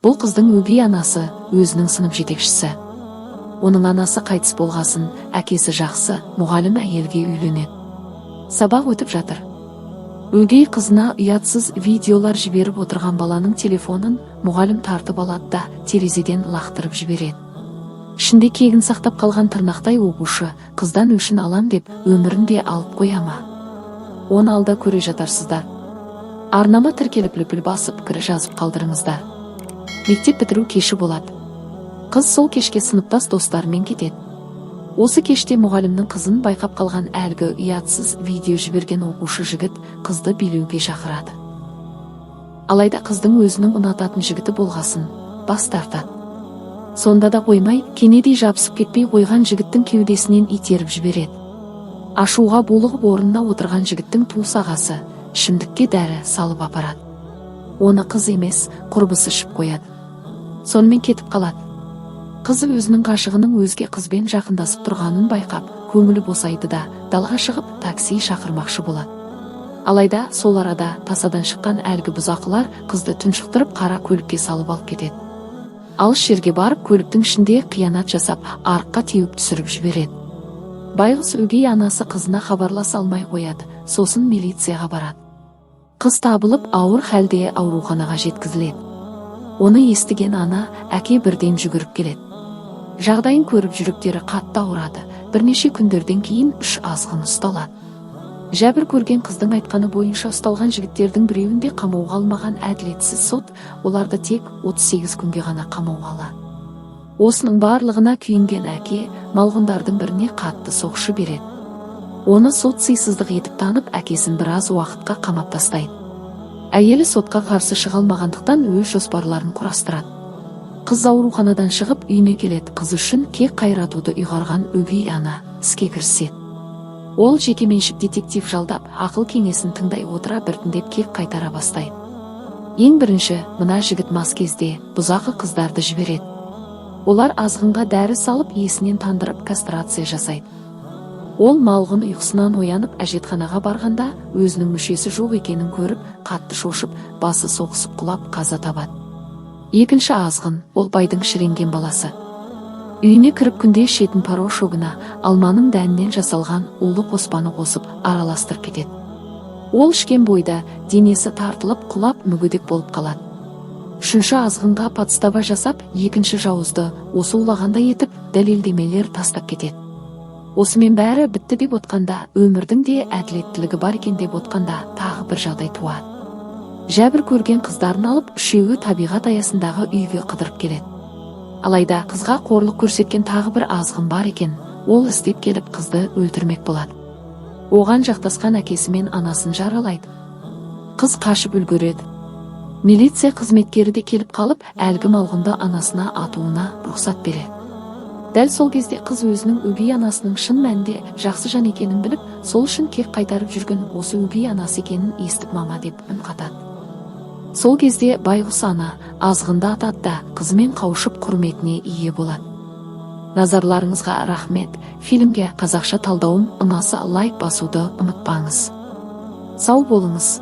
Бұл қыздың өгей анасы, өзінің сынып жетекшісі. Оның анасы қайтыс болғасын, әкесі жақсы, мұғалім әйелге үйленеді. Сабақ өтіп жатыр. Өгей қызына ұятсыз видеолар жіберіп отырған баланың телефонын мұғалім тартып алады да терезеден лақтырып жібереді. Ішінде кегін сақтап қалған тырнақтай оқушы қыздан өшін алам деп өмірінде алып қояма. Оны алда көре жатарсыздар. Арнама тіркеліп лүпіл басып пікір жазып қалдырыңыздар. Мектеп бітіру кеші болады. Қыз сол кешке сыныптас достарымен кетеді. Осы кеште мұғалімнің қызын байқап қалған әлгі ұятсыз видео жіберген оқушы жігіт қызды билеуге шақырады. Алайда қыздың өзінің ұнататын жігіті болғасын, бас тартады. Сонда да қоймай, кенедей жабысып кетпей қойған жігіттің кеудесінен итеріп жібереді. Ашуға булығып орнына отырған жігіттің туыс ағасы ішімдікке дәрі салып апарады. Оны қыз емес, құрбысы ішіп қояды. Сонымен кетіп қалады. Қыз өзінің ғашығының өзге қызбен жақындасып тұрғанын байқап, көңілі босайды да далаға шығып такси шақырмақшы болады. Алайда сол арада тасадан шыққан әлгі бұзақылар қызды тұншықтырып қара көлікке салып алып кетеді. Алыс жерге барып көліктің ішінде қиянат жасап, арыққа теуіп түсіріп жібереді. Байғұс өгей анасы қызына хабарласа алмай қояды, сосын милицияға барады. Қыз табылып ауыр халде ауруханаға жеткізіледі. Оны естіген ана, әке бірден жүгіріп келеді. Жағдайын көріп жүректері қатты ауырады. Бірнеше күндерден кейін 3 азғын ұсталады. Жәбір көрген қыздың айтқаны бойынша ұсталған жігіттердің біреуінде қамауға алмаған әділетсіз сот, оларды тек 38 күнге ғана қамауға алады. Осының барлығына күйінген әке малғұндардың біріне қатты соқшы береді. Оны сот сыйсыздық етіп танып, әкесін біраз уақытқа қамап тастайды. Әйелі сотқа қарсы шыға алмағандықтан өз жоспарларын құрастырады. Қыз ауруханадан шығып үйіне келеді. Қыз үшін кек қайратуды ұйғарған өгей ана іске кіріседі. Ол жекеменшік детектив жалдап, ақыл кеңесін тыңдай отыра біртіндеп кек қайтара бастайды. Ең бірінші, мына жігіт мас кезде бұзақы қыздарды жібереді. Олар азғынға дәрі салып, есінен тандырып кастрация жасайды. Ол малғын ұйқысынан оянып әжетханаға барғанда өзінің мүшесі жоқ екенін көріп, қатты шошып, басы соғысып құлап қаза табады. Екінші азғын, ол байдың шіренген баласы. Үйіне кіріп күнде ішетін порошогына алманың дәнінен жасалған улы қоспаны қосып араластырып кетеді. Ол ішкен бойда денесі тартылып құлап мүгедек болып қалады. Үшінші азғынға подстава жасап, екінші жауызды осы улағандай етіп дәлелдемелер тастап кетеді. Осымен бәрі бітті деп отқанда, өмірдің де әділеттілігі бар екен деп отқанда тағы бір жағдай туады. Жәбір көрген қыздарын алып, үшеуі табиғат аясындағы үйге қыдырып келеді. Алайда қызға қорлық көрсеткен тағы бір азғын бар екен. Ол іздеп келіп қызды өлтірмек болады. Оған жақтасқан әкесі мен анасын жаралайды. Қыз қашып үлгереді. Милиция қызметкері де келіп қалып, әлгі малғынды анасына атуына рұқсат береді. Дәл сол кезде қыз өзінің өгей анасының шын мәнінде жақсы жан екенін біліп, сол үшін кек қайтарып жүрген осы өгей анасы екенін естіп мама деп үн қатады. Сол кезде байғұс ана азғынды атады да қызымен қауышып құрметіне ие болады. Назарларыңызға рахмет. Фильмге қазақша талдауым ұнаса лайк басуды ұмытпаңыз. Сау болыңыз.